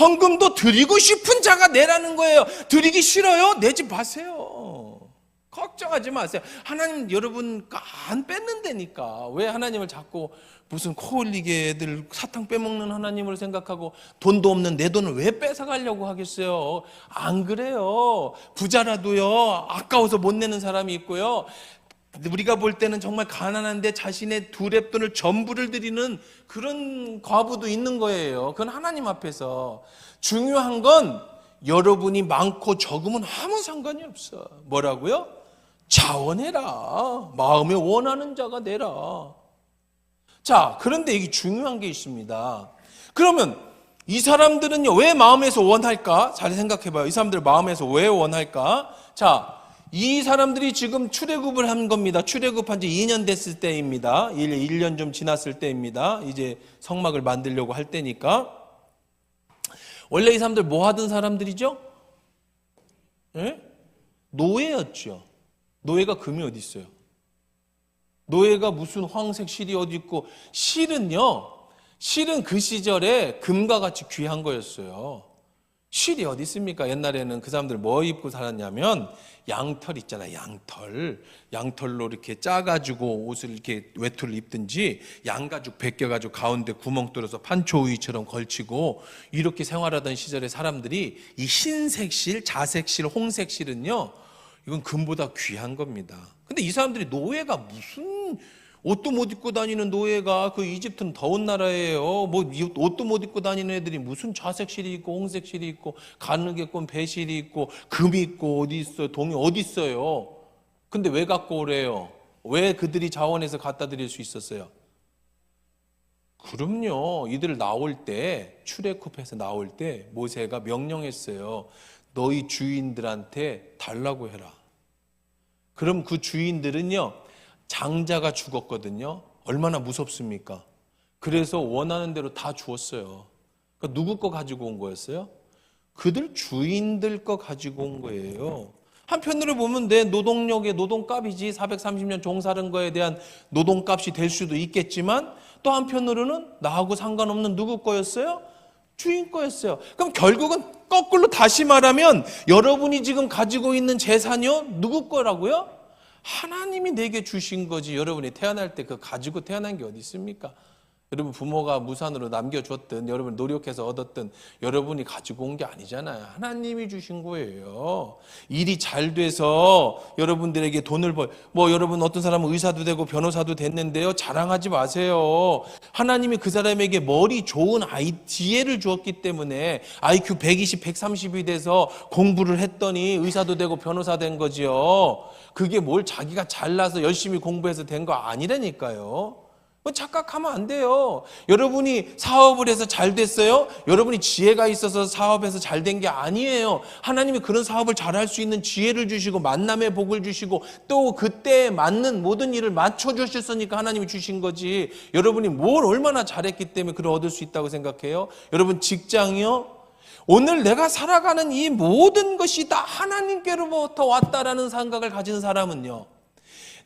헌금도 드리고 싶은 자가 내라는 거예요. 드리기 싫어요? 내지 마세요. 걱정하지 마세요. 하나님 여러분 안 뺏는다니까. 왜 하나님을 자꾸 무슨 코 흘리게 애들 사탕 빼먹는 하나님을 생각하고 돈도 없는 내 돈을 왜 뺏어가려고 하겠어요? 안 그래요. 부자라도요 아까워서 못 내는 사람이 있고요. 우리가 볼 때는 정말 가난한데 자신의 두 랩돈을 전부를 드리는 그런 과부도 있는 거예요. 그건 하나님 앞에서. 중요한 건 여러분이 많고 적으면 아무 상관이 없어. 뭐라고요? 자원해라. 마음에 원하는 자가 내라. 자, 그런데 이게 중요한 게 있습니다. 그러면 이 사람들은요 왜 마음에서 원할까? 잘 생각해봐요. 이 사람들 마음에서 왜 원할까? 자, 이 사람들이 지금 출애굽을 한 겁니다. 출애굽한 지 2년 됐을 때입니다. 1년 좀 지났을 때입니다. 이제 성막을 만들려고 할 때니까. 원래 이 사람들 뭐 하던 사람들이죠? 예? 노예였죠. 노예가 금이 어디 있어요? 노예가 무슨 황색 실이 어디 있고, 실은 그 시절에 금과 같이 귀한 거였어요. 실이 어디 있습니까? 옛날에는 그 사람들 뭐 입고 살았냐면 양털 있잖아요. 양털로 이렇게 짜가지고 옷을 이렇게 외투를 입든지 양가죽 벗겨가지고 가운데 구멍 뚫어서 판초우이처럼 걸치고 이렇게 생활하던 시절의 사람들이 이 흰색 실, 자색 실, 홍색 실은요, 이건 금보다 귀한 겁니다. 근데 이 사람들이 노예가 무슨 옷도 못 입고 다니는 노예가, 그 이집트는 더운 나라예요. 뭐 옷도 못 입고 다니는 애들이 무슨 자색 실이 있고 홍색 실이 있고 가늘게 꼰 배실이 있고 금이 있고 어디 있어요? 동이 어디 있어요? 근데 왜 갖고 오래요? 왜 그들이 자원해서 갖다 드릴 수 있었어요? 그럼요. 이들 나올 때, 출애굽해서 나올 때 모세가 명령했어요. 너희 주인들한테 달라고 해라. 그럼 그 주인들은요, 장자가 죽었거든요. 얼마나 무섭습니까? 그래서 원하는 대로 다 주었어요. 그러니까 누구 거 가지고 온 거였어요? 그들 주인들 거 가지고 온 거예요. 한편으로 보면 내 노동력의 노동값이지, 430년 종사한 거에 대한 노동값이 될 수도 있겠지만, 또 한편으로는 나하고 상관없는 누구 거였어요? 주인 거였어요. 그럼 결국은 거꾸로 다시 말하면 여러분이 지금 가지고 있는 재산이요? 누구 거라고요? 하나님이 내게 주신 거지. 여러분이 태어날 때 그 가지고 태어난 게 어디 있습니까? 여러분 부모가 무산으로 남겨줬든 여러분 노력해서 얻었든 여러분이 가지고 온 게 아니잖아요. 하나님이 주신 거예요. 일이 잘 돼서 여러분들에게 돈을 여러분 어떤 사람은 의사도 되고 변호사도 됐는데요, 자랑하지 마세요. 하나님이 그 사람에게 머리 좋은 지혜를 주었기 때문에 IQ 120, 130이 돼서 공부를 했더니 의사도 되고 변호사 된 거지요. 그게 뭘 자기가 잘나서 열심히 공부해서 된 거 아니라니까요. 착각하면 안 돼요. 여러분이 사업을 해서 잘 됐어요? 여러분이 지혜가 있어서 사업에서 잘 된 게 아니에요. 하나님이 그런 사업을 잘할 수 있는 지혜를 주시고 만남의 복을 주시고 또 그때 맞는 모든 일을 맞춰주셨으니까 하나님이 주신 거지. 여러분이 뭘 얼마나 잘했기 때문에 그걸 얻을 수 있다고 생각해요? 여러분 직장이요? 오늘 내가 살아가는 이 모든 것이 다 하나님께로부터 왔다라는 생각을 가진 사람은요,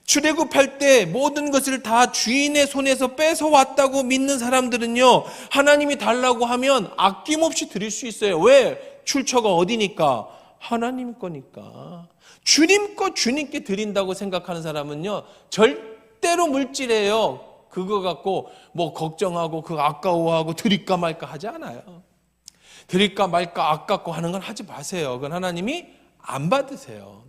출애굽할 때 모든 것을 다 주인의 손에서 뺏어왔다고 믿는 사람들은요, 하나님이 달라고 하면 아낌없이 드릴 수 있어요. 왜? 출처가 어디니까? 하나님 거니까. 주님 거 주님께 드린다고 생각하는 사람은요, 절대로 물질이에요. 그거 갖고 뭐 걱정하고 그거 아까워하고 드릴까 말까 하지 않아요. 드릴까 말까 아깝고 하는 건 하지 마세요. 그건 하나님이 안 받으세요.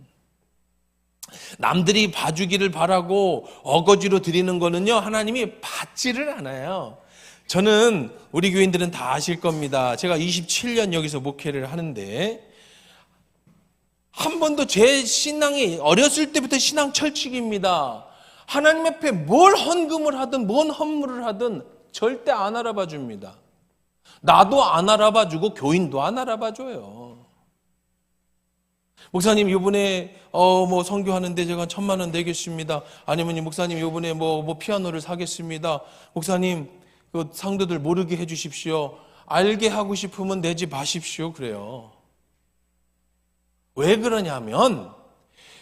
남들이 봐주기를 바라고 어거지로 드리는 거는요, 하나님이 받지를 않아요. 저는 우리 교인들은 다 아실 겁니다. 제가 27년 여기서 목회를 하는데 한 번도 제 신앙이 어렸을 때부터 신앙 철칙입니다. 하나님 앞에 뭘 헌금을 하든 뭔 헌물을 하든 절대 안 알아봐 줍니다. 나도 안 알아봐 주고 교인도 안 알아봐 줘요. 목사님 이번에 뭐 선교하는데 제가 1,000만 원 내겠습니다. 아니면 목사님 이번에 뭐 피아노를 사겠습니다. 목사님 그 상도들 모르게 해주십시오. 알게 하고 싶으면 내지 마십시오. 그래요. 왜 그러냐면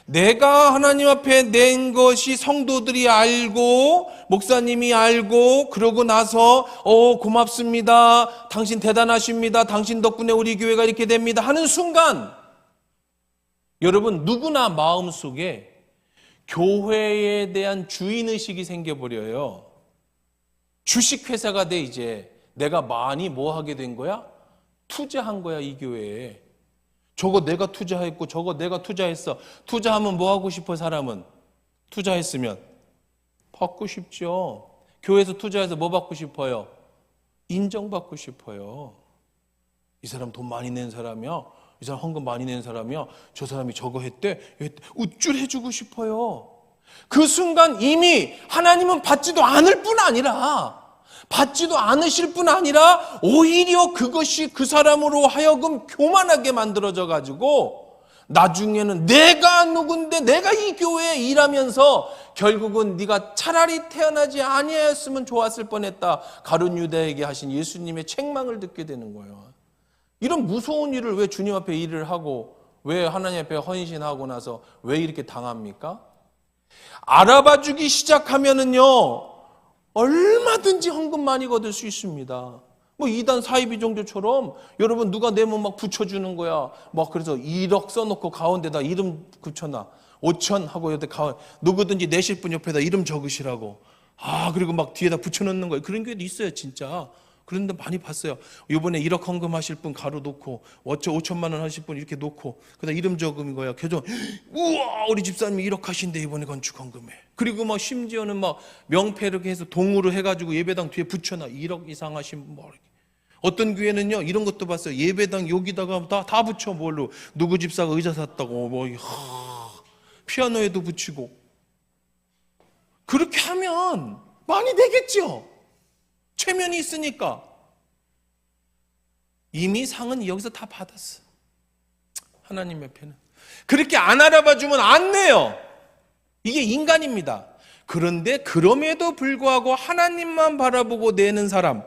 내가 하나님 앞에 낸 것이 성도들이 알고 목사님이 알고 그러고 나서 고맙습니다. 당신 대단하십니다. 당신 덕분에 우리 교회가 이렇게 됩니다 하는 순간 여러분 누구나 마음속에 교회에 대한 주인의식이 생겨버려요. 주식회사가 돼. 이제 내가 많이 뭐 하게 된 거야? 투자한 거야. 이 교회에 저거 내가 투자했고 저거 내가 투자했어. 투자하면 뭐 하고 싶어? 사람은 투자했으면 받고 싶죠. 교회에서 투자해서 뭐 받고 싶어요? 인정받고 싶어요. 이 사람 돈 많이 낸 사람이야. 이 사람 헌금 많이 낸 사람이야. 저 사람이 저거 했대. 우쭐해주고 싶어요. 그 순간 이미 하나님은 받지도 않을 뿐 아니라 받지도 않으실 뿐 아니라 오히려 그것이 그 사람으로 하여금 교만하게 만들어져 가지고 나중에는 내가 누군데 내가 이 교회에 일하면서 결국은 네가 차라리 태어나지 아니하였으면 좋았을 뻔했다. 가룟 유다에게 하신 예수님의 책망을 듣게 되는 거예요. 이런 무서운 일을 왜 주님 앞에 일을 하고 왜 하나님 앞에 헌신하고 나서 왜 이렇게 당합니까? 알아봐주기 시작하면은요 얼마든지 헌금 많이 거둘 수 있습니다. 뭐 이단 사이비 종교처럼 여러분 누가 내면 막 붙여주는 거야. 막 그래서 1억 써놓고 가운데다 이름 붙여놔. 5천 하고 여기 누구든지 내실 분 옆에다 이름 적으시라고. 그리고 막 뒤에다 붙여놓는 거예요. 그런 교회도 있어요 진짜. 그런데 많이 봤어요. 이번에 1억 헌금하실 분 가로 놓고 5천만 원 하실 분 이렇게 놓고 그다음 이름 적은 거야. 계속 우와 우리 집사님이 1억 하신대 이번에 건축 헌금에. 그리고 막 심지어는 막 명패 이렇게 해서 동으로 해가지고 예배당 뒤에 붙여놔. 1억 이상 하신 분 뭐. 어떤 교회는요 이런 것도 봤어요. 예배당 여기다가 다 붙여. 뭘로 누구 집사가 의자 샀다고 뭐 피아노에도 붙이고. 그렇게 하면 많이 되겠죠. 체면이 있으니까. 이미 상은 여기서 다 받았어. 하나님 옆에는. 그렇게 안 알아봐주면 안 내요. 이게 인간입니다. 그런데 그럼에도 불구하고 하나님만 바라보고 내는 사람,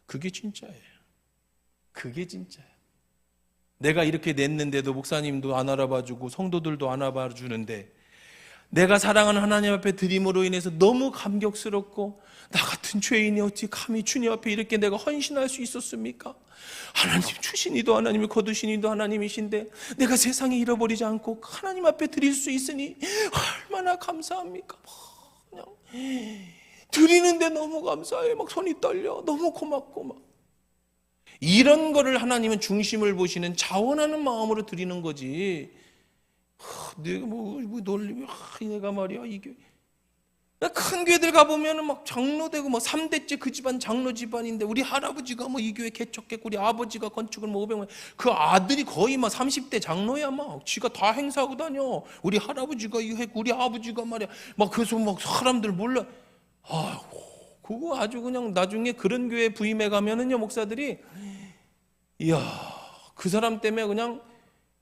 그게 진짜예요. 그게 진짜예요. 내가 이렇게 냈는데도 목사님도 안 알아봐주고 성도들도 안 알아봐주는데 내가 사랑하는 하나님 앞에 드림으로 인해서 너무 감격스럽고 나 같은 죄인이 어찌 감히 주님 앞에 이렇게 내가 헌신할 수 있었습니까? 하나님 주신 이도 하나님이 거두신 이도 하나님이신데 내가 세상에 잃어버리지 않고 하나님 앞에 드릴 수 있으니 얼마나 감사합니까? 그냥 드리는데 너무 감사해. 막 손이 떨려. 너무 고맙고 막. 이런 거를 하나님은 중심을 보시는 자원하는 마음으로 드리는 거지. 내가 뭐 놀리며 내가 말이야 이게 큰 교회들 가보면은 막 장로 되고 뭐 3대째 그 집안 장로 집안인데 우리 할아버지가 뭐 이 교회 개척했고 우리 아버지가 건축을 뭐 500만 그 아들이 거의 막 30대 장로야. 막 지가 다 행사하고 다녀. 우리 할아버지가 이거 했고 우리 아버지가 말이야 막 그래서 막 사람들 몰라. 그거 아주 그냥 나중에 그런 교회 부임해 가면은요 목사들이 이야 그 사람 때문에 그냥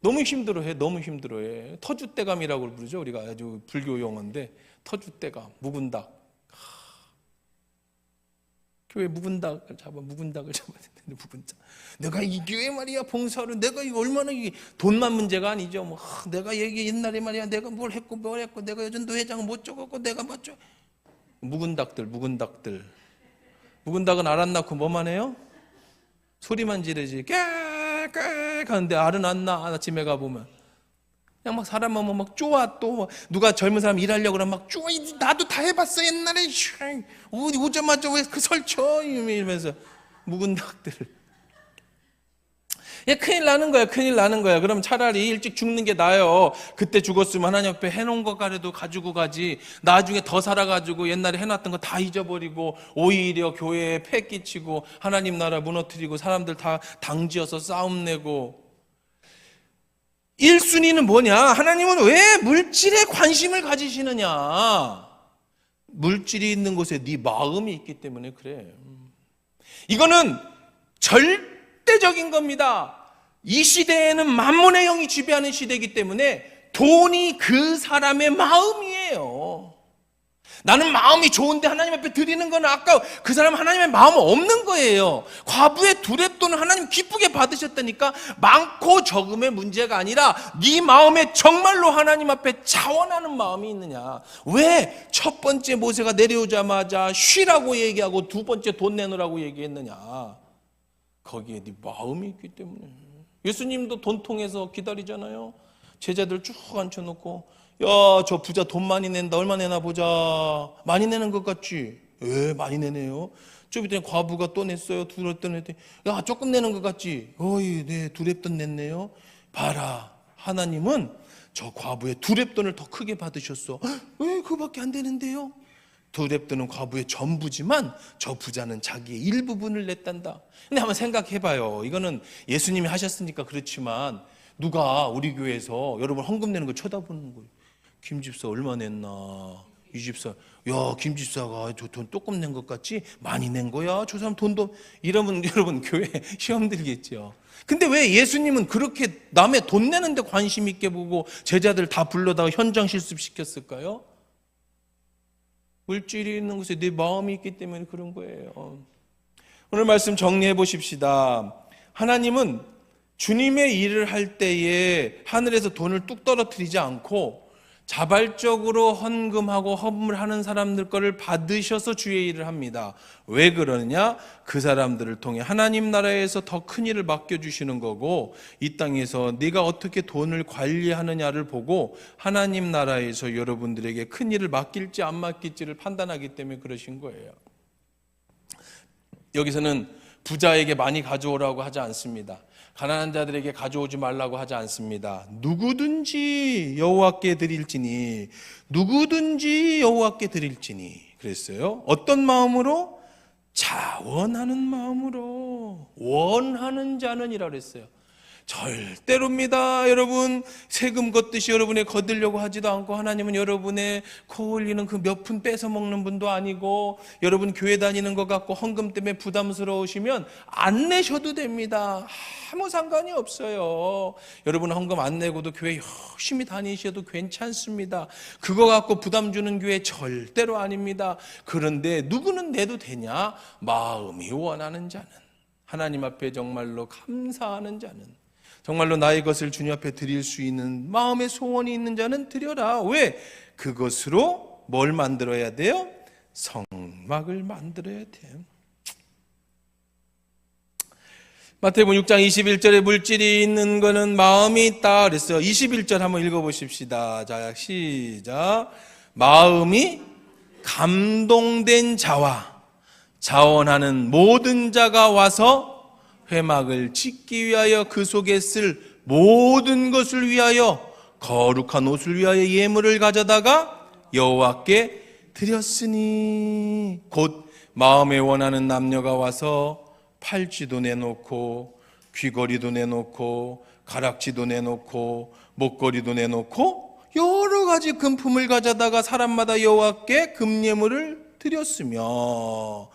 너무 힘들어해. 너무 힘들어해. 터줏대감이라고 부르죠. 우리가 아주 불교 용어인데 터줏대감, 묵은닭. 교회 묵은닭을 잡아야 되는데 묵은닭. 내가 이 교회 말이야 봉사를 내가 이거 얼마나 이게 돈만 문제가 아니죠. 뭐 내가 옛날에 말이야 내가 뭘 했고 내가 여전도 회장 못 적었고 내가 맞죠. 묵은닭들. 묵은닭은 알 안 낳고 뭐만 해요? 소리만 지르지. 깨 하는데 알은 안 나. 아침에 가보면 그냥 막 사람 오면 막 쪼아. 또 누가 젊은 사람 일하려고 그러면 막 쪼아. 나도 다 해봤어 옛날에. 어디 오자마자 왜 그 설쳐 이러면서 묵은닭들. 큰일 나는 거야. 그럼 차라리 일찍 죽는 게 나아요. 그때 죽었으면 하나님 앞에 해놓은 것까지도 가지고 가지. 나중에 더 살아가지고 옛날에 해놨던 거 다 잊어버리고 오히려 교회에 폐 끼치고 하나님 나라 무너뜨리고 사람들 다 당지어서 싸움 내고. 1순위는 뭐냐? 하나님은 왜 물질에 관심을 가지시느냐? 물질이 있는 곳에 네 마음이 있기 때문에 그래. 이거는 절대적인 겁니다. 이 시대에는 만몬의 영이 지배하는 시대이기 때문에 돈이 그 사람의 마음이에요. 나는 마음이 좋은데 하나님 앞에 드리는 건 아까 그 사람 하나님의 마음 없는 거예요. 과부의 두렙돈을 하나님 기쁘게 받으셨다니까. 많고 적음의 문제가 아니라 네 마음에 정말로 하나님 앞에 자원하는 마음이 있느냐. 왜 첫 번째 모세가 내려오자마자 쉬라고 얘기하고 두 번째 돈 내놓으라고 얘기했느냐. 거기에 네 마음이 있기 때문에. 예수님도 돈통에서 기다리잖아요. 제자들 쭉 앉혀놓고 야, 저 부자 돈 많이 낸다. 얼마 내나 보자. 많이 내는 것 같지? 많이 내네요. 좀 이따 과부가 또 냈어요. 두렙돈 냈더니 야, 조금 내는 것 같지? 네, 두렙돈 냈네요. 봐라, 하나님은 저 과부의 두렙돈을 더 크게 받으셨어. 왜 그거밖에 안 되는데요? 두렙돈은 과부의 전부지만 저 부자는 자기의 일부분을 냈단다. 근데 한번 생각해봐요. 이거는 예수님이 하셨으니까 그렇지만 누가 우리 교회에서 여러분 헌금 내는 거 쳐다보는 거예요. 김 집사 얼마 냈나? 이 집사, 야, 김 집사가 저 돈 조금 낸 것 같지? 많이 낸 거야. 저 사람 돈도, 이러면 여러분 교회 시험 들겠죠. 근데 왜 예수님은 그렇게 남의 돈 내는데 관심 있게 보고 제자들 다 불러다가 현장 실습시켰을까요? 물질이 있는 곳에 내 마음이 있기 때문에 그런 거예요. 오늘 말씀 정리해 보십시다. 하나님은 주님의 일을 할 때에 하늘에서 돈을 뚝 떨어뜨리지 않고 자발적으로 헌금하고 헌물하는 사람들 거를 받으셔서 주의 일을 합니다. 왜 그러느냐? 그 사람들을 통해 하나님 나라에서 더 큰 일을 맡겨주시는 거고, 이 땅에서 네가 어떻게 돈을 관리하느냐를 보고 하나님 나라에서 여러분들에게 큰 일을 맡길지 안 맡길지를 판단하기 때문에 그러신 거예요. 여기서는 부자에게 많이 가져오라고 하지 않습니다. 가난한 자들에게 가져오지 말라고 하지 않습니다. 누구든지 여호와께 드릴지니, 누구든지 여호와께 드릴지니 그랬어요. 어떤 마음으로? 자원하는 마음으로. 원하는 자는이라 그랬어요. 절대로입니다. 여러분, 세금 걷듯이 여러분의 거들려고 하지도 않고, 하나님은 여러분의 코 흘리는 그 몇 푼 뺏어 먹는 분도 아니고, 여러분 교회 다니는 것 같고 헌금 때문에 부담스러우시면 안 내셔도 됩니다. 아무 상관이 없어요. 여러분 헌금 안 내고도 교회 열심히 다니셔도 괜찮습니다. 그거 갖고 부담 주는 교회 절대로 아닙니다. 그런데 누구는 내도 되냐? 마음이 원하는 자는, 하나님 앞에 정말로 감사하는 자는, 정말로 나의 것을 주님 앞에 드릴 수 있는 마음의 소원이 있는 자는 드려라. 왜? 그것으로 뭘 만들어야 돼요? 성막을 만들어야 돼요. 마태복음 6장 21절에 물질이 있는 거는 마음이 있다 그랬어요. 21절 한번 읽어보십시다. 자, 시작. 마음이 감동된 자와 자원하는 모든 자가 와서 회막을 짓기 위하여 그 속에 쓸 모든 것을 위하여 거룩한 옷을 위하여 예물을 가져다가 여호와께 드렸으니, 곧 마음에 원하는 남녀가 와서 팔찌도 내놓고 귀걸이도 내놓고 가락지도 내놓고 목걸이도 내놓고 여러 가지 금품을 가져다가 사람마다 여호와께 금예물을 드렸으며,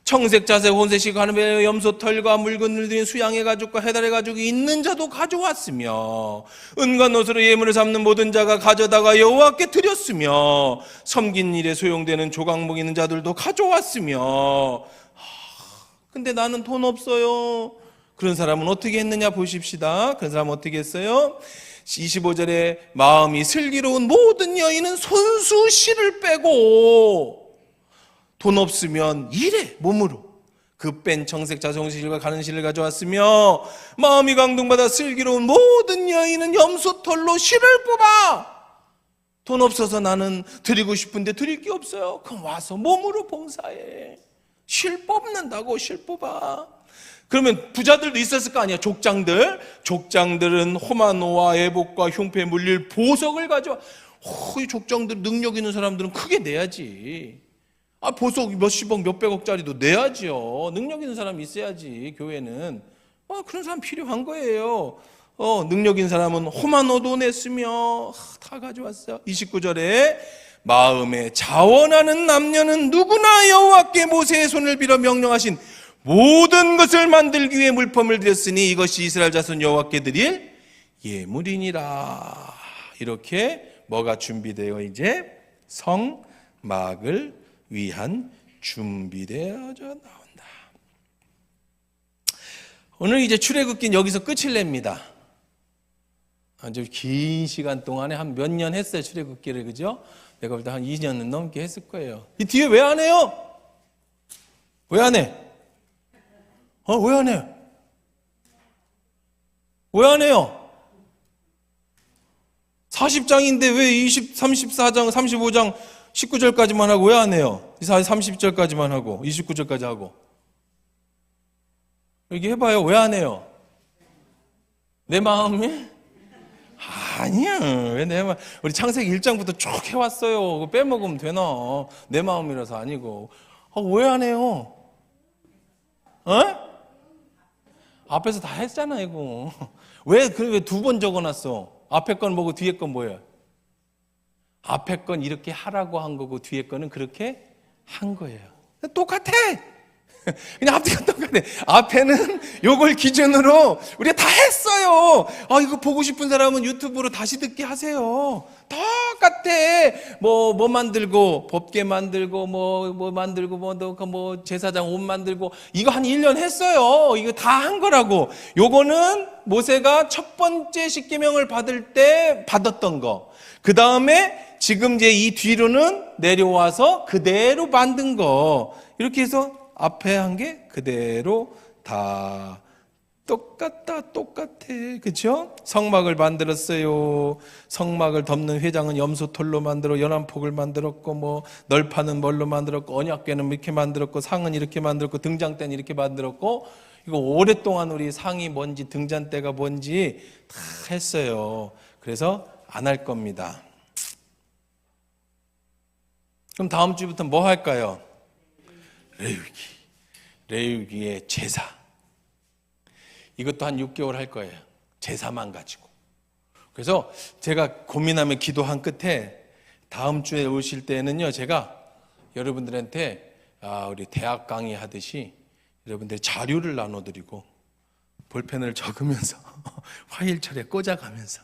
청색, 자색, 혼색식, 가늠, 염소 털과 묽은 들인 수양의 가죽과 해달의 가죽이 있는 자도 가져왔으며, 은과 노스로 예물을 삼는 모든 자가 가져다가 여호와께 드렸으며, 섬긴 일에 소용되는 조각목 있는 자들도 가져왔으며. 근데 나는 돈 없어요. 그런 사람은 어떻게 했느냐 보십시다. 그런 사람은 어떻게 했어요? 25절에 마음이 슬기로운 모든 여인은 손수 실을 빼고, 돈 없으면 일해 몸으로 그 뺀 청색 자성실과 가는 실을 가져왔으며, 마음이 감동받아 슬기로운 모든 여인은 염소털로 실을 뽑아. 돈 없어서 나는 드리고 싶은데 드릴 게 없어요. 그럼 와서 몸으로 봉사해. 실 뽑는다고. 실 뽑아. 그러면 부자들도 있었을 거 아니야. 족장들은 호마노와 애복과 흉패에 물릴 보석을 가져와. 이 족장들 능력 있는 사람들은 크게 내야지. 보석 몇십억 몇백억짜리도 내야지요. 능력 있는 사람이 있어야지. 교회는 그런 사람 필요한 거예요. 능력 있는 사람은 호마노도 냈으며 다 가져왔어요. 29절에 마음에 자원하는 남녀는 누구나 여호와께 모세의 손을 빌어 명령하신 모든 것을 만들기 위해 물품을 드렸으니 이것이 이스라엘 자손 여호와께 드릴 예물이니라. 이렇게 뭐가 준비되어 이제 성막을 위한 준비되어져 나온다. 오늘 이제 출애굽기는 여기서 끝을 냅니다. 아주 긴 시간 동안에 한 몇 년 했어요. 출애굽기를. 그죠? 내가 볼 때 한 2년은 넘게 했을 거예요. 이 뒤에 왜 안 해요? 왜 안 해? 왜 안 해? 왜 안 해요? 40장인데 왜 34장, 35장 19절까지만 하고 왜 안 해요? 30절까지만 하고 29절까지 하고. 이렇게 해봐요. 왜 안 해요? 내 마음이? 아니야. 왜 내 마음? 우리 창세기 1장부터 쭉 해왔어요. 그거 빼먹으면 되나? 내 마음이라서 아니고. 왜 안 해요? 앞에서 다 했잖아, 이거. 왜 두 번 적어놨어? 앞에 건 뭐고 뒤에 건 뭐야? 앞에 건 이렇게 하라고 한 거고 뒤에 거는 그렇게 한 거예요. 똑같아. 그냥 앞뒤가 똑같아. 앞에는 요걸 기준으로 우리가 다 했어요. 이거 보고 싶은 사람은 유튜브로 다시 듣기 하세요. 똑같아. 뭐 만들고, 법계 만들고, 뭐 만들고, 뭐 제사장 옷 만들고, 이거 한 1년 했어요. 이거 다 한 거라고. 요거는 모세가 첫 번째 십계명을 받을 때 받았던 거. 그 다음에 지금 이제 이 뒤로는 내려와서 그대로 만든 거. 이렇게 해서 앞에 한 게 그대로 다 똑같다. 그렇죠? 성막을 만들었어요. 성막을 덮는 회장은 염소털로 만들어 연안폭을 만들었고, 뭐 널판은 뭘로 만들었고, 언약궤는 이렇게 만들었고, 상은 이렇게 만들었고, 등잔대는 이렇게 만들었고, 이거 오랫동안 우리 상이 뭔지 등잔대가 뭔지 다 했어요. 그래서 안 할 겁니다. 그럼 다음 주부터 뭐 할까요? 레위기의 제사. 이것도 한 6개월 할 거예요. 제사만 가지고. 그래서 제가 고민하며 기도한 끝에 다음 주에 오실 때는요, 제가 여러분들한테 우리 대학 강의 하듯이 여러분들의 자료를 나눠드리고 볼펜을 적으면서 화일철에 꽂아가면서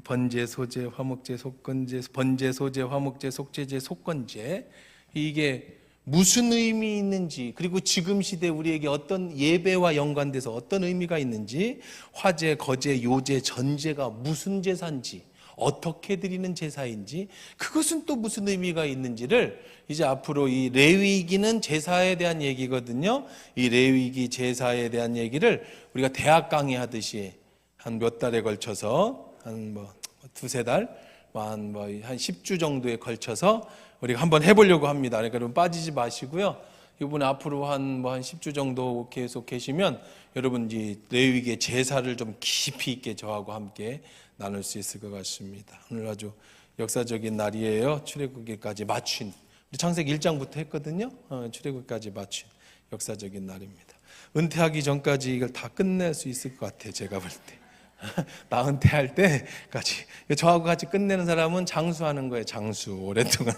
번제, 소제, 화목제, 속건제, 번제, 소제, 화목제, 속제제, 속건제, 이게 무슨 의미 있는지, 그리고 지금 시대 우리에게 어떤 예배와 연관돼서 어떤 의미가 있는지, 화제, 거제, 요제, 전제가 무슨 제사인지, 어떻게 드리는 제사인지, 그것은 또 무슨 의미가 있는지를 이제 앞으로 이 레위기는 제사에 대한 얘기거든요. 이 레위기 제사에 대한 얘기를 우리가 대학 강의하듯이 한 몇 달에 걸쳐서 한 두세 달, 한 10주 정도에 걸쳐서 우리가 한번 해보려고 합니다. 그러니까 여러분 빠지지 마시고요. 이번에 앞으로 한 10주 정도 계속 계시면 여러분 이 레위기의 제사를 좀 깊이 있게 저하고 함께 나눌 수 있을 것 같습니다. 오늘 아주 역사적인 날이에요. 출애굽기까지 맞춘, 우리 창세기 1장부터 했거든요. 출애굽기까지 맞춘 역사적인 날입니다. 은퇴하기 전까지 이걸 다 끝낼 수 있을 것 같아요. 제가 볼 때. 나 은퇴할 때까지 저하고 같이 끝내는 사람은 장수하는 거예요. 장수 오랫동안.